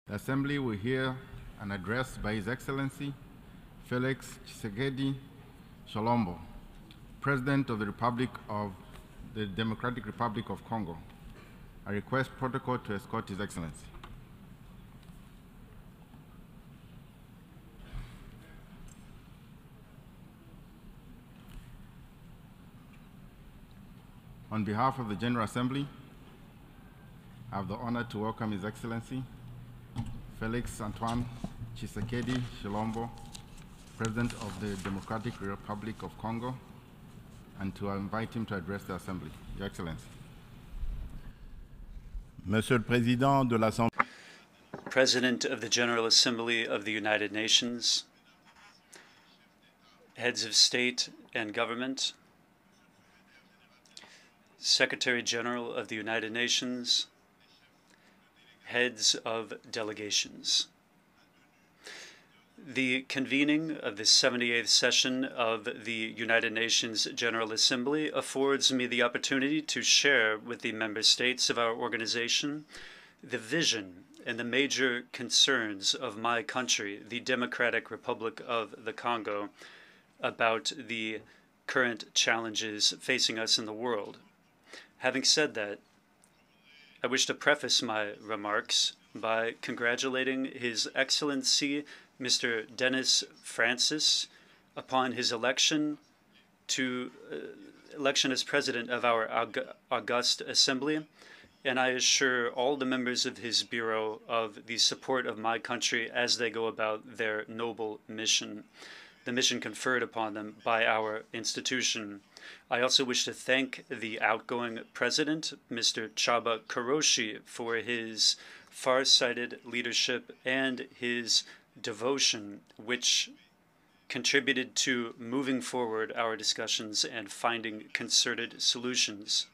The Assembly will hear an address by His Excellency Félix Tshisekedi Tshilombo, President of the Democratic Republic of Congo. I request protocol to escort His Excellency. On behalf of the General Assembly, I have the honor to welcome His Excellency Félix-Antoine Tshisekedi Tshilombo, President of the Democratic Republic of Congo, and to invite him to address the Assembly. Your Excellency. Monsieur le Président de l'Assemblée. President of the General Assembly of the United Nations, heads of state and government, Secretary General of the United Nations, heads of delegations. The convening of the 78th session of the United Nations General Assembly affords me the opportunity to share with the member states of our organization the vision and the major concerns of my country, the Democratic Republic of the Congo, about the current challenges facing us in the world. Having said that, I wish to preface my remarks by congratulating His Excellency Mr. Denis Francis upon his election as President of our august Assembly, and I assure all the members of his Bureau of the support of my country as they go about their noble mission, the mission conferred upon them by our institution. I also wish to thank the outgoing President, Mr. Chaba Karoshi, for his far-sighted leadership and his devotion, which contributed to moving forward our discussions and finding concerted solutions.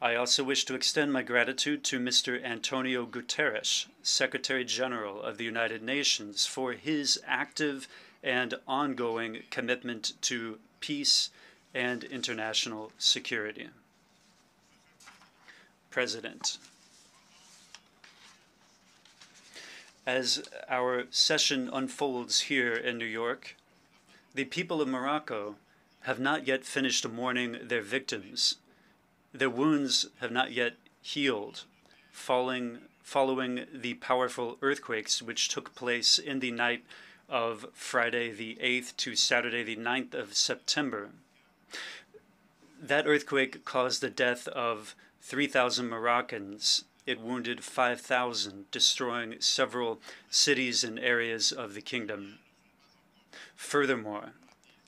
I also wish to extend my gratitude to Mr. Antonio Guterres, Secretary General of the United Nations, for his active and ongoing commitment to peace and international security. President, as our session unfolds here in New York, the people of Morocco have not yet finished mourning their victims. Their wounds have not yet healed, following the powerful earthquakes which took place in the night of Friday the 8th to Saturday the 9th of September. That earthquake caused the death of 3,000 Moroccans. It wounded 5,000, destroying several cities and areas of the kingdom. Furthermore,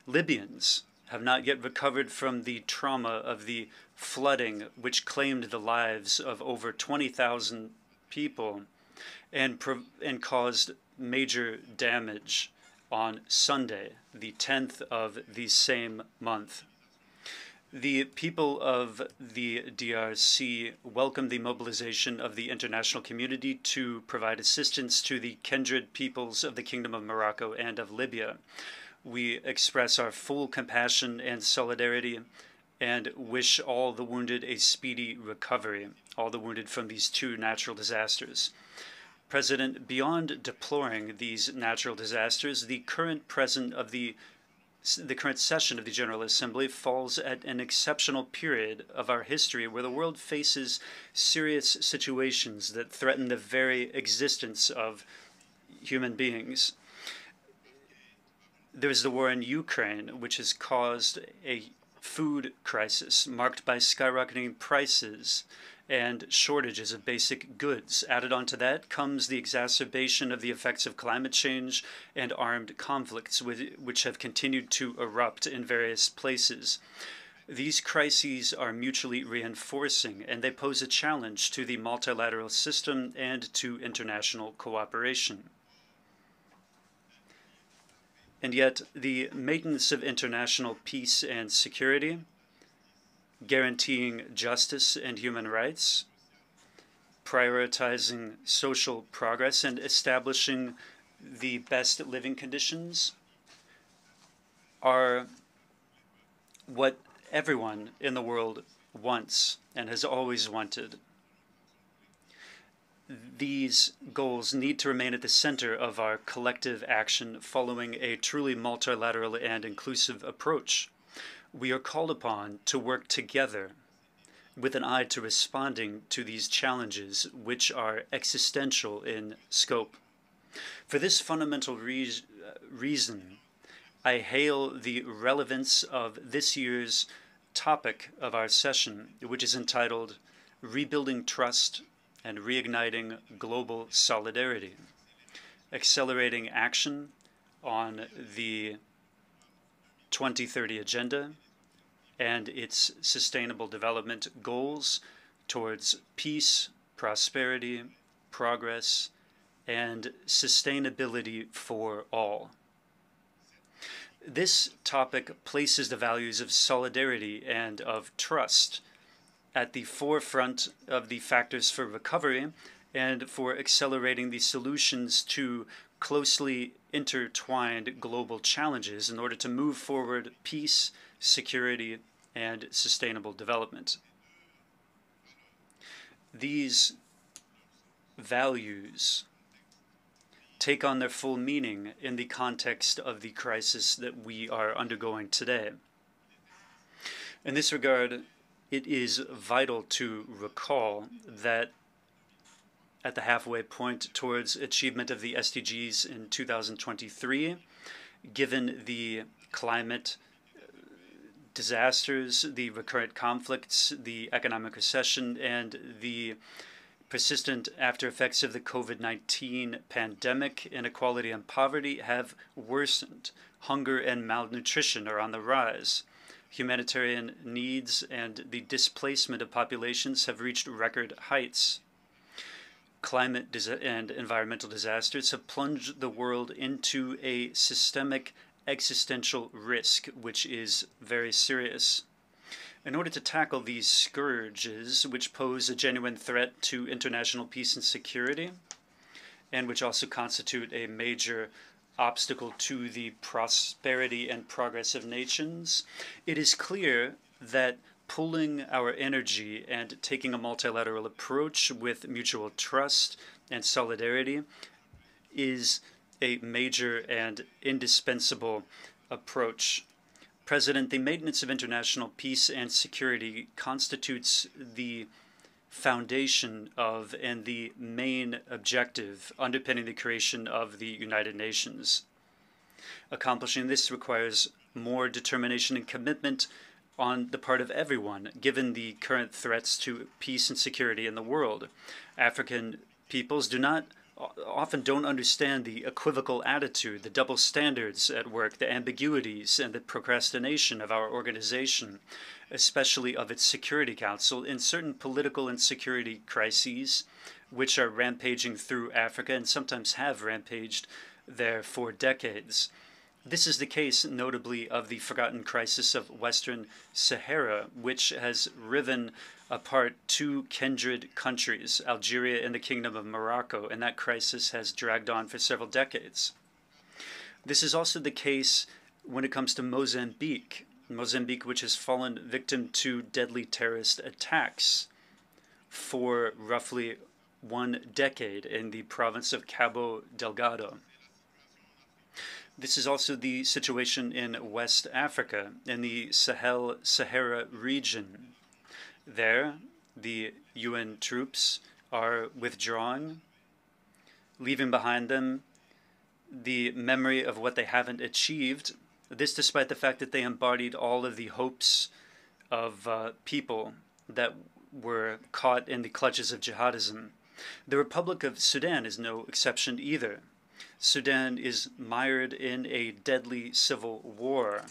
Libyans have not yet recovered from the trauma of the flooding which claimed the lives of over 20,000 people and caused major damage on Sunday, the 10th of the same month. The people of the DRC welcome the mobilization of the international community to provide assistance to the kindred peoples of the Kingdom of Morocco and of Libya. We express our full compassion and solidarity and wish all the wounded a speedy recovery, all the wounded from these two natural disasters. President, beyond deploring these natural disasters, the current session of the General Assembly falls at an exceptional period of our history where the world faces serious situations that threaten the very existence of human beings. There is the war in Ukraine, which has caused a food crisis marked by skyrocketing prices and shortages of basic goods. Added onto that comes the exacerbation of the effects of climate change and armed conflicts, which have continued to erupt in various places. These crises are mutually reinforcing, and they pose a challenge to the multilateral system and to international cooperation. And yet, the maintenance of international peace and security, guaranteeing justice and human rights, prioritizing social progress, and establishing the best living conditions are what everyone in the world wants and has always wanted. these goals need to remain at the center of our collective action following a truly multilateral and inclusive approach. We are called upon to work together with an eye to responding to these challenges, which are existential in scope. For this fundamental reason, I hail the relevance of this year's topic of our session, which is entitled Rebuilding Trust and Reigniting Global Solidarity, Accelerating Action on the 2030 Agenda and its Sustainable Development Goals towards peace, prosperity, progress, and sustainability for all. This topic places the values of solidarity and of trust at the forefront of the factors for recovery and for accelerating the solutions to closely intertwined global challenges in order to move forward peace, security, and sustainable development. These values take on their full meaning in the context of the crisis that we are undergoing today. In this regard, it is vital to recall that at the halfway point towards achievement of the SDGs in 2023, given the climate disasters, the recurrent conflicts, the economic recession, and the persistent after effects of the COVID-19 pandemic, inequality and poverty have worsened. Hunger and malnutrition are on the rise. Humanitarian needs and the displacement of populations have reached record heights. Climate and environmental disasters have plunged the world into a systemic existential risk, which is very serious. In order to tackle these scourges, which pose a genuine threat to international peace and security, and which also constitute a major obstacle to the prosperity and progress of nations, it is clear that pooling our energy and taking a multilateral approach with mutual trust and solidarity is a major and indispensable approach. President, the maintenance of international peace and security constitutes the foundation of and the main objective underpinning the creation of the United Nations. Accomplishing this requires more determination and commitment on the part of everyone, given the current threats to peace and security in the world. African peoples often don't understand the equivocal attitude, the double standards at work, the ambiguities, and the procrastination of our organization, especially of its Security Council, in certain political and security crises which are rampaging through Africa and sometimes have rampaged there for decades. This is the case, notably, of the forgotten crisis of Western Sahara, which has riven apart two kindred countries, Algeria and the Kingdom of Morocco, and that crisis has dragged on for several decades. This is also the case when it comes to Mozambique, which has fallen victim to deadly terrorist attacks for roughly 1 decade in the province of Cabo Delgado. This is also the situation in West Africa, in the Sahel-Sahara region. There, the UN troops are withdrawing, leaving behind them the memory of what they haven't achieved, this despite the fact that they embodied all of the hopes of people that were caught in the clutches of jihadism. The Republic of Sudan is no exception either. Sudan is mired in a deadly civil war,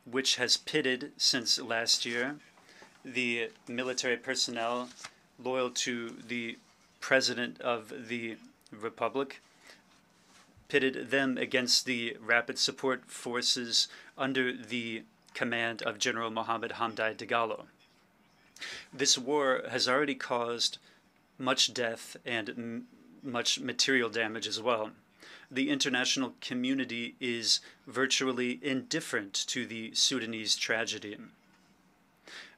which has pitted, since last year, the military personnel loyal to the President of the Republic, pitted them against the rapid support forces under the command of General Mohammed Hamdai Dagalo. This war has already caused much death and much material damage as well. The international community is virtually indifferent to the Sudanese tragedy.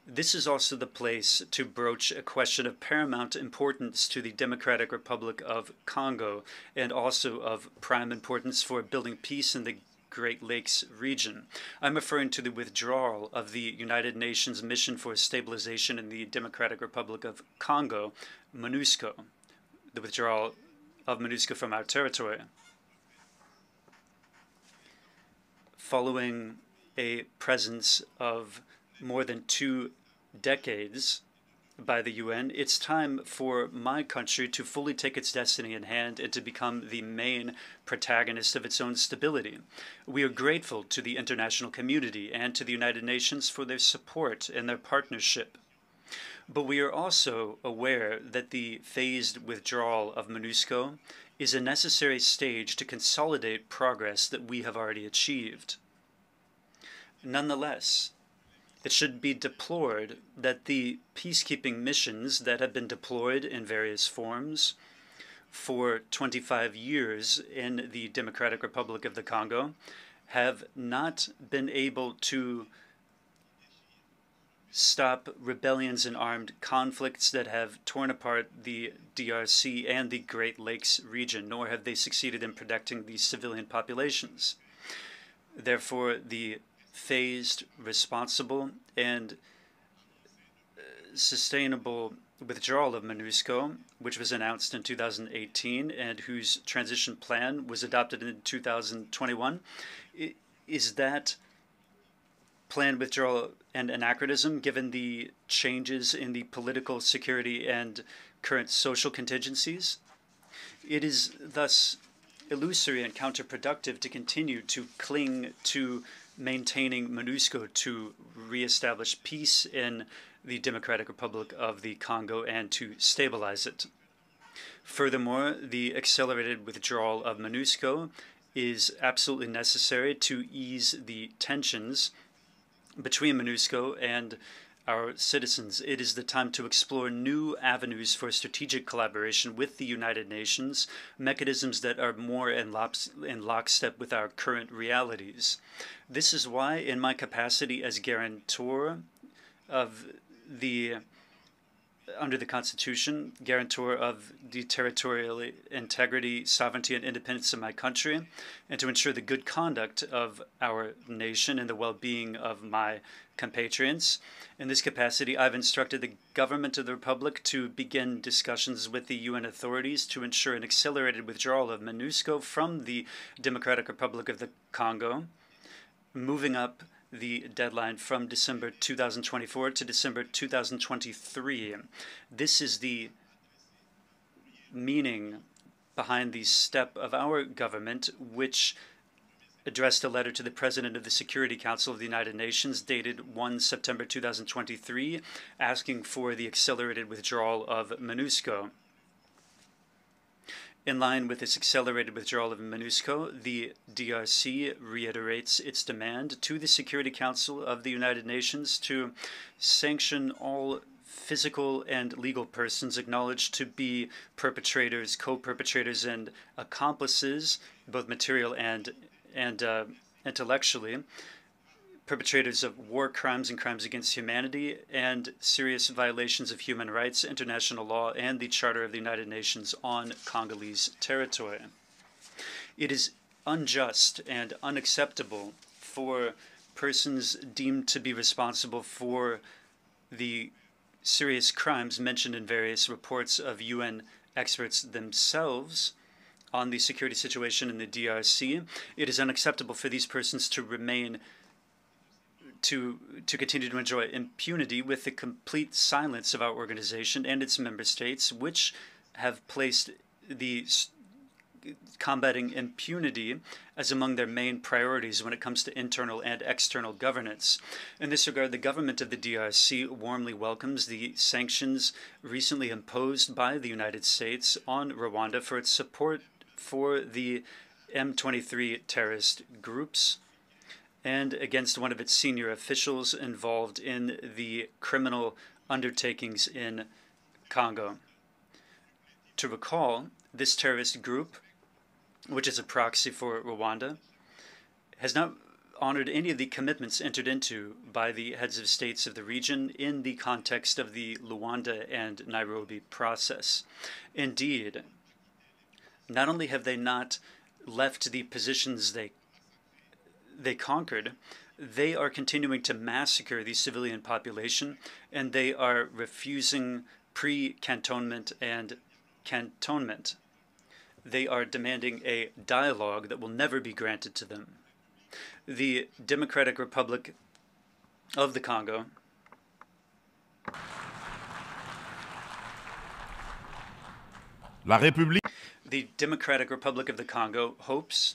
This is also the place to broach a question of paramount importance to the Democratic Republic of Congo and also of prime importance for building peace in the Great Lakes region. I'm referring to the withdrawal of the United Nations Mission for Stabilization in the Democratic Republic of Congo, MONUSCO, the withdrawal of MONUSCO from our territory. Following a presence of more than 2 decades by the UN, it's time for my country to fully take its destiny in hand and to become the main protagonist of its own stability. We are grateful to the international community and to the United Nations for their support and their partnership. But we are also aware that the phased withdrawal of MONUSCO is a necessary stage to consolidate progress that we have already achieved. Nonetheless, it should be deplored that the peacekeeping missions that have been deployed in various forms for 25 years in the Democratic Republic of the Congo have not been able to stop rebellions and armed conflicts that have torn apart the DRC and the Great Lakes region, nor have they succeeded in protecting the civilian populations. Therefore, the phased, responsible, and sustainable withdrawal of MONUSCO, which was announced in 2018 and whose transition plan was adopted in 2021, is that planned withdrawal an anachronism given the changes in the political, security, and current social contingencies? It is thus illusory and counterproductive to continue to cling to maintaining MONUSCO to reestablish peace in the Democratic Republic of the Congo and to stabilize it. Furthermore, the accelerated withdrawal of MONUSCO is absolutely necessary to ease the tensions between MONUSCO and our citizens. It is the time to explore new avenues for strategic collaboration with the United Nations, mechanisms that are more in lockstep with our current realities. This is why, in my capacity as guarantor of under the Constitution, guarantor of the territorial integrity, sovereignty, and independence of my country, and to ensure the good conduct of our nation and the well-being of my compatriots. In this capacity, I've instructed the government of the Republic to begin discussions with the UN authorities to ensure an accelerated withdrawal of MONUSCO from the Democratic Republic of the Congo, moving up the deadline from December 2024 to December 2023. This is the meaning behind the step of our government, which addressed a letter to the President of the Security Council of the United Nations dated 1 September 2023, asking for the accelerated withdrawal of MONUSCO. In line with this accelerated withdrawal of MONUSCO, the DRC reiterates its demand to the Security Council of the United Nations to sanction all physical and legal persons acknowledged to be perpetrators, co-perpetrators, and accomplices, both material and intellectually, perpetrators of war crimes and crimes against humanity, and serious violations of human rights, international law, and the Charter of the United Nations on Congolese territory. It is unjust and unacceptable for persons deemed to be responsible for the serious crimes mentioned in various reports of UN experts themselves on the security situation in the DRC. It is unacceptable for these persons to remain to continue to enjoy impunity with the complete silence of our organization and its member states, which have placed the combating impunity as among their main priorities when it comes to internal and external governance. In this regard, the government of the DRC warmly welcomes the sanctions recently imposed by the United States on Rwanda for its support for the M23 terrorist groups and against one of its senior officials involved in the criminal undertakings in Congo. To recall, this terrorist group, which is a proxy for Rwanda, has not honored any of the commitments entered into by the heads of states of the region in the context of the Luanda and Nairobi process. Indeed, not only have they not left the positions they conquered, they are continuing to massacre the civilian population, and they are refusing pre-cantonment and cantonment. They are demanding a dialogue that will never be granted to them. The Democratic Republic of the Congo La République The Democratic Republic of the Congo hopes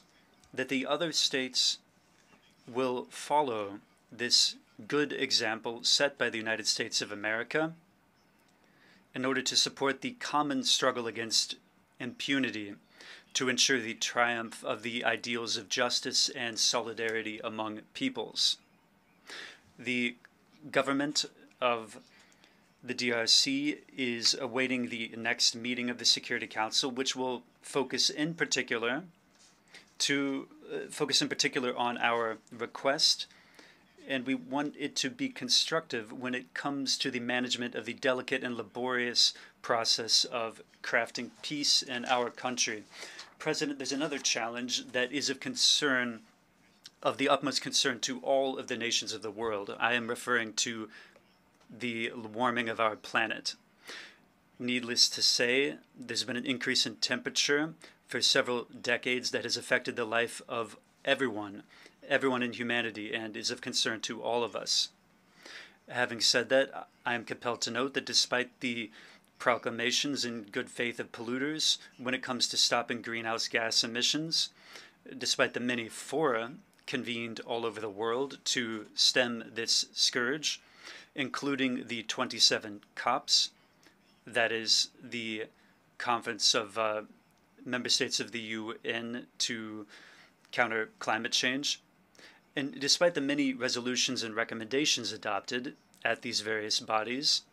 that the other states will follow this good example set by the United States of America in order to support the common struggle against impunity, to ensure the triumph of the ideals of justice and solidarity among peoples. The government of the DRC is awaiting the next meeting of the Security Council, which will focus in particular on our request, and we want it to be constructive when it comes to the management of the delicate and laborious process of crafting peace in our country. President, there's another challenge that is of the utmost concern to all of the nations of the world. I am referring to the warming of our planet. Needless to say, there's been an increase in temperature for several decades that has affected the life of everyone in humanity, and is of concern to all of us. Having said that, I am compelled to note that despite the proclamations in good faith of polluters when it comes to stopping greenhouse gas emissions, despite the many fora convened all over the world to stem this scourge, including the 27 COPs, that is the Conference of Member States of the UN to counter climate change. And despite the many resolutions and recommendations adopted at these various bodies,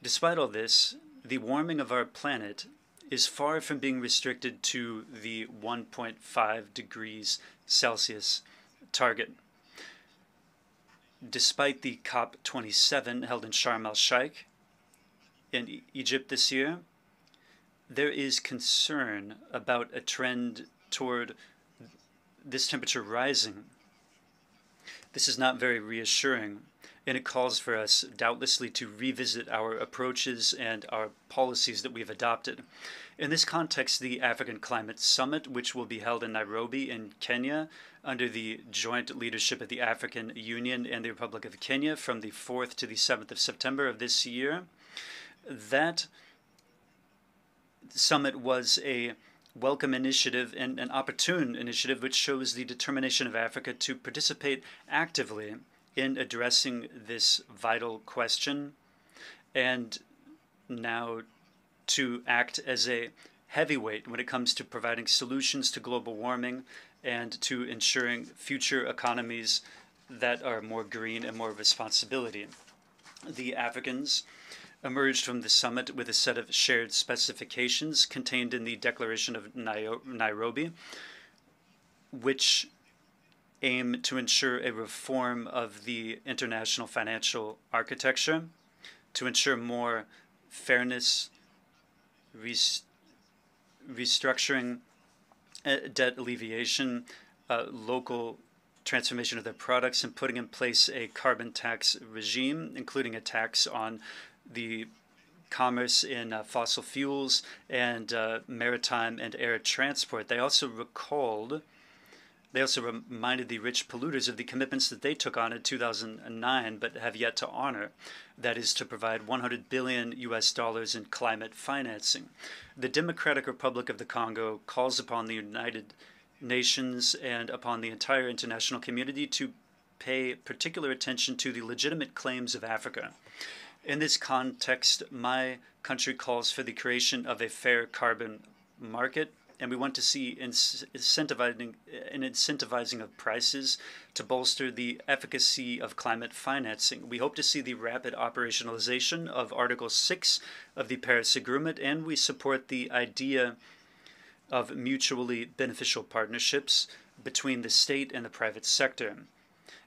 despite all this, the warming of our planet is far from being restricted to the 1.5 degrees Celsius target. Despite the COP27 held in Sharm el-Sheikh in Egypt this year, there is concern about a trend toward this temperature rising. This is not very reassuring, and it calls for us doubtlessly to revisit our approaches and our policies that we've adopted. In this context, the African Climate Summit, which will be held in Nairobi in Kenya under the joint leadership of the African Union and the Republic of Kenya from the 4th to the 7th of September of this year, that summit was a welcome initiative and an opportune initiative which shows the determination of Africa to participate actively in addressing this vital question, and now to act as a heavyweight when it comes to providing solutions to global warming and to ensuring future economies that are more green and more responsibility. The Africans emerged from the summit with a set of shared specifications contained in the Declaration of Nairobi, which aim to ensure a reform of the international financial architecture, to ensure more fairness, restructuring, debt alleviation, local transformation of their products, and putting in place a carbon tax regime, including a tax on the commerce in fossil fuels and maritime and air transport. They also reminded the rich polluters of the commitments that they took on in 2009 but have yet to honor. That is to provide $100 billion in climate financing. The Democratic Republic of the Congo calls upon the United Nations and upon the entire international community to pay particular attention to the legitimate claims of Africa. In this context, my country calls for the creation of a fair carbon market, and we want to see incentivizing of prices to bolster the efficacy of climate financing. We hope to see the rapid operationalization of Article 6 of the Paris Agreement, and we support the idea of mutually beneficial partnerships between the state and the private sector.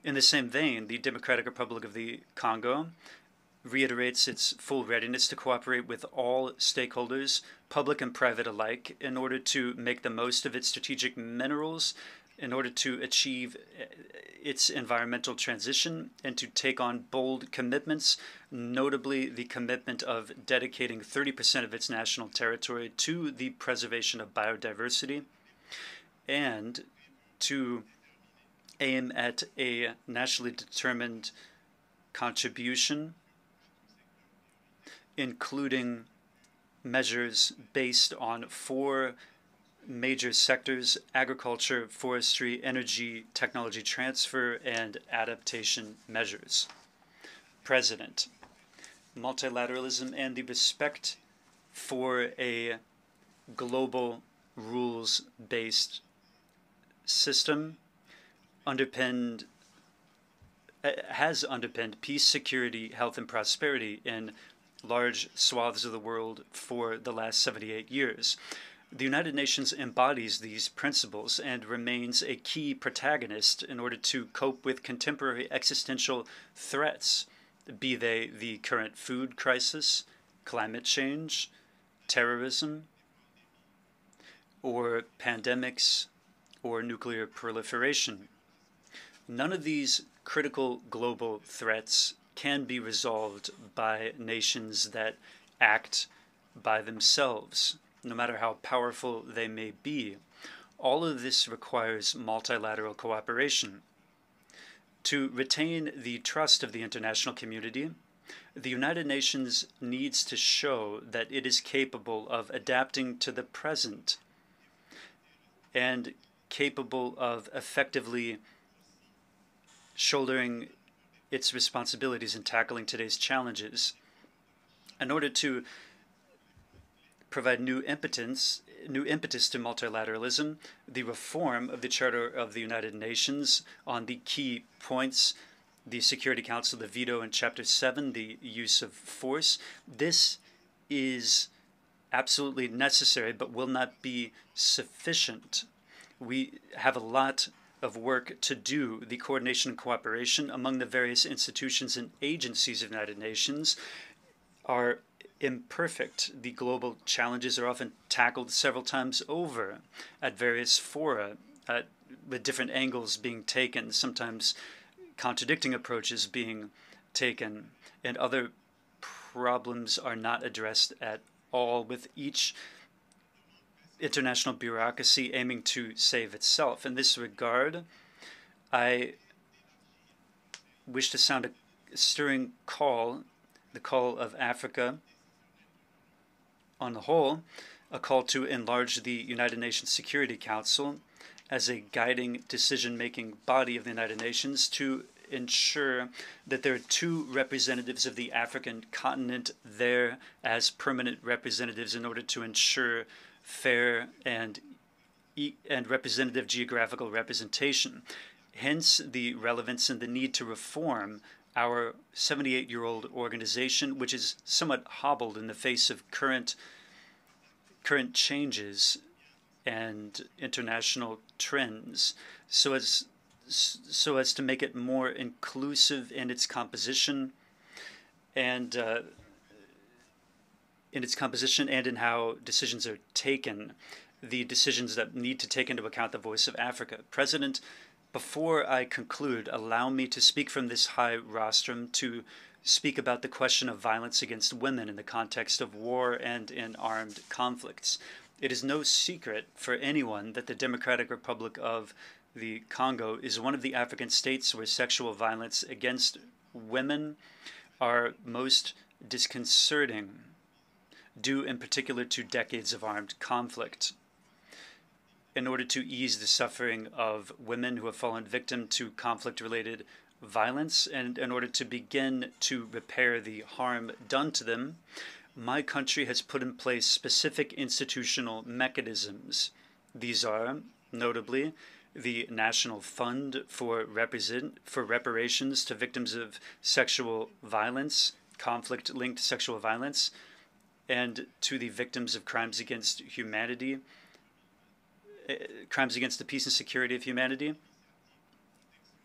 In the same vein, the Democratic Republic of the Congo reiterates its full readiness to cooperate with all stakeholders, public and private alike, in order to make the most of its strategic minerals, in order to achieve its environmental transition, and to take on bold commitments, notably the commitment of dedicating 30% of its national territory to the preservation of biodiversity, and to aim at a nationally determined contribution, including measures based on 4 major sectors: agriculture, forestry, energy, technology transfer, and adaptation measures. President, multilateralism and the respect for a global rules-based system has underpinned peace, security, health, and prosperity in large swaths of the world for the last 78 years. The United Nations embodies these principles and remains a key protagonist in order to cope with contemporary existential threats, be they the current food crisis, climate change, terrorism, or pandemics, or nuclear proliferation. None of these critical global threats can be resolved by nations that act by themselves, no matter how powerful they may be. All of this requires multilateral cooperation. To retain the trust of the international community, the United Nations needs to show that it is capable of adapting to the present and capable of effectively shouldering its responsibilities in tackling today's challenges. In order to provide new impetus to multilateralism, the reform of the Charter of the United Nations on the key points, the Security Council, the veto in Chapter 7, the use of force, this is absolutely necessary but will not be sufficient. We have a lot of work to do. The coordination and cooperation among the various institutions and agencies of the United Nations are imperfect. The global challenges are often tackled several times over at various fora, with different angles being taken, sometimes contradicting approaches being taken, and other problems are not addressed at all, with each international bureaucracy aiming to save itself. In this regard, I wish to sound a stirring call, the call of Africa on the whole, a call to enlarge the United Nations Security Council as a guiding decision-making body of the United Nations, to ensure that there are 2 representatives of the African continent there as permanent representatives in order to ensure fair and representative geographical representation. Hence the relevance and the need to reform our 78-year-old organization, which is somewhat hobbled in the face of current changes and international trends, so as to make it more inclusive in its composition and in how decisions are taken, the decisions that need to take into account the voice of Africa. President, before I conclude, allow me to speak from this high rostrum to speak about the question of violence against women in the context of war and in armed conflicts. It is no secret for anyone that the Democratic Republic of the Congo is one of the African states where sexual violence against women are most disconcerting, due in particular to decades of armed conflict. In order to ease the suffering of women who have fallen victim to conflict-related violence, and in order to begin to repair the harm done to them, my country has put in place specific institutional mechanisms. These are, notably, the National Fund for reparations to victims of sexual violence, conflict-linked sexual violence, and to the victims of crimes against humanity, Crimes Against the Peace and Security of Humanity.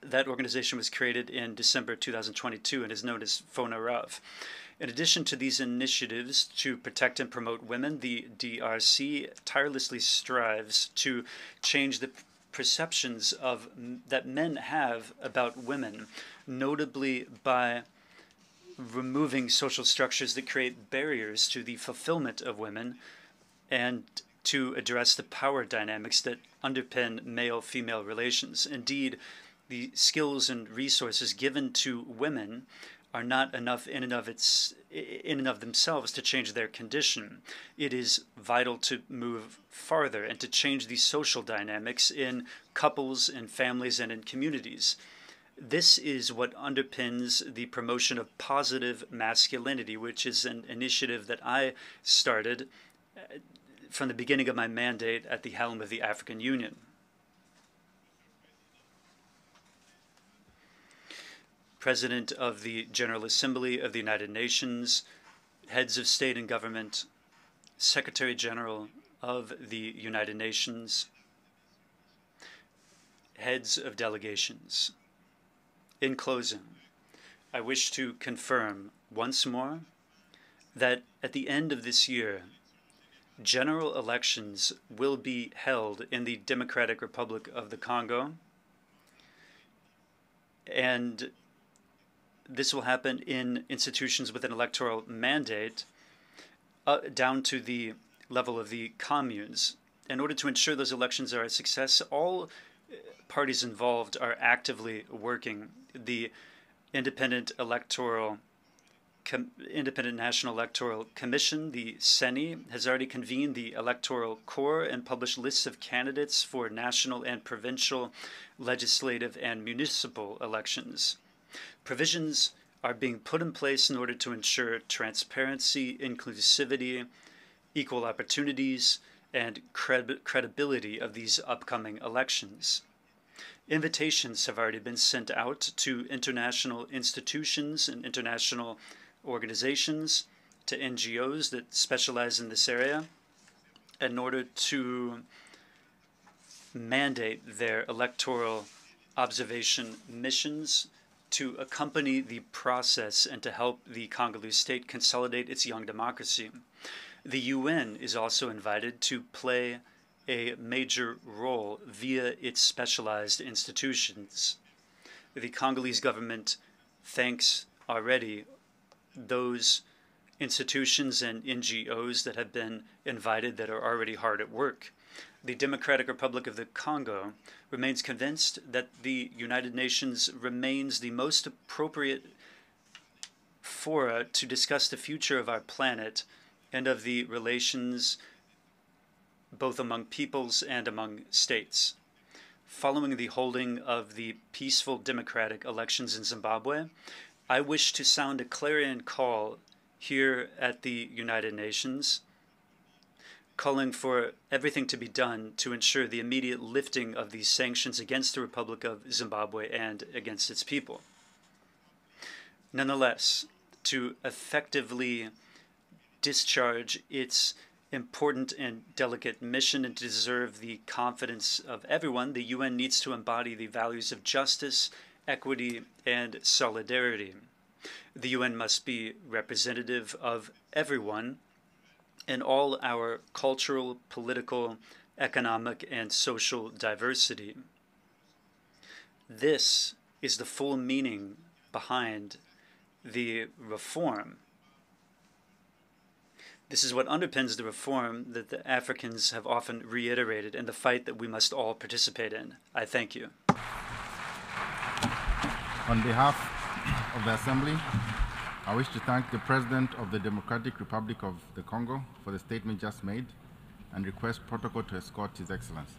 That organization was created in December 2022 and is known as FONARAV. In addition to these initiatives to protect and promote women, the DRC tirelessly strives to change the perceptions that men have about women, notably by removing social structures that create barriers to the fulfillment of women and to address the power dynamics that underpin male-female relations. Indeed, the skills and resources given to women are not enough in and of themselves to change their condition. It is vital to move farther and to change the social dynamics in couples, in families, and in communities. This is what underpins the promotion of positive masculinity, which is an initiative that I started from the beginning of my mandate at the helm of the African Union. President of the General Assembly of the United Nations, heads of state and government, Secretary General of the United Nations, heads of delegations. In closing, I wish to confirm once more that at the end of this year, general elections will be held in the Democratic Republic of the Congo, and this will happen in institutions with an electoral mandate down to the level of the communes. In order to ensure those elections are a success, all parties involved are actively working. The Independent National Electoral Commission, the CENI, has already convened the Electoral Corps and published lists of candidates for national and provincial, legislative, and municipal elections. Provisions are being put in place in order to ensure transparency, inclusivity, equal opportunities, and credibility of these upcoming elections. Invitations have already been sent out to international institutions and international organizations, to NGOs that specialize in this area, in order to mandate their electoral observation missions to accompany the process and to help the Congolese state consolidate its young democracy. The UN is also invited to play a major role via its specialized institutions. The Congolese government thanks already those institutions and NGOs that have been invited that are already hard at work. The Democratic Republic of the Congo remains convinced that the United Nations remains the most appropriate fora to discuss the future of our planet and of the relations both among peoples and among states. Following the holding of the peaceful democratic elections in Zimbabwe, I wish to sound a clarion call here at the United Nations, calling for everything to be done to ensure the immediate lifting of these sanctions against the Republic of Zimbabwe and against its people. Nonetheless, to effectively discharge its important and delicate mission and to deserve the confidence of everyone, the UN needs to embody the values of justice, equity, and solidarity. The UN must be representative of everyone in all our cultural, political, economic, and social diversity. This is the full meaning behind the reform. This is what underpins the reform that the Africans have often reiterated in the fight that we must all participate in. I thank you. On behalf of the Assembly, I wish to thank the President of the Democratic Republic of the Congo for the statement just made and request protocol to escort His Excellency.